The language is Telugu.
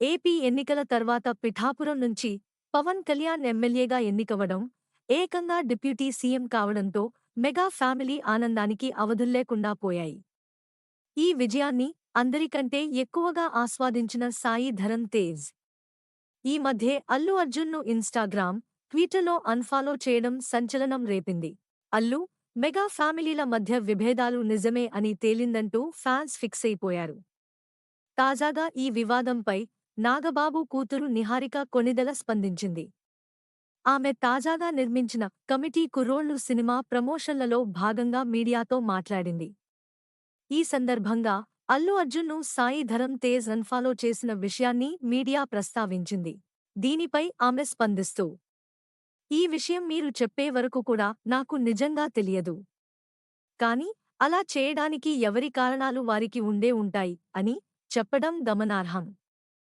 ఏపీ ఎన్నికల తర్వాత పిఠాపురం నుంచి పవన్ కళ్యాణ్ ఎమ్మెల్యేగా ఎన్నికవడం, ఏకంగా డిప్యూటీ సీఎం కావడంతో మెగా ఫ్యామిలీ ఆనందానికి అవధుల్లేకుండా పోయాయి. ఈ విజయాన్ని అందరికంటే ఎక్కువగా ఆస్వాదించిన సాయి ధరమ్ తేజ్ ఈ మధ్యే అల్లు అర్జున్ను ఇన్‌స్టాగ్రామ్, ట్విట్టర్‌లో అన్‌ఫాలో చేయడం సంచలనం రేపింది. అల్లు, మెగా ఫ్యామిలీల మధ్య విభేదాలు నిజమే అని తేలిందంటూ ఫ్యాన్స్ ఫిక్సయిపోయారు. తాజాగా ఈ వివాదంపై నాగబాబు కూతురు నిహారిక కొణిదెల స్పందించింది. ఆమె తాజాగా నిర్మించిన కమిటీ కుర్రోళ్ళు సినిమా ప్రమోషన్లలో భాగంగా మీడియాతో మాట్లాడింది. ఈ సందర్భంగా అల్లు అర్జున్ను సాయి ధరమ్ తేజ్ అన్‌ఫాలో చేసిన విషయాన్ని మీడియా ప్రస్తావించింది. దీనిపై ఆమె స్పందిస్తూ, ఈ విషయం మీరు చెప్పే వరకు కూడా నాకు నిజంగా తెలియదు. కానీ అలా చేయడానికి ఎవరి కారణాలు వారికి ఉండే ఉంటాయి అని చెప్పడం గమనార్హం.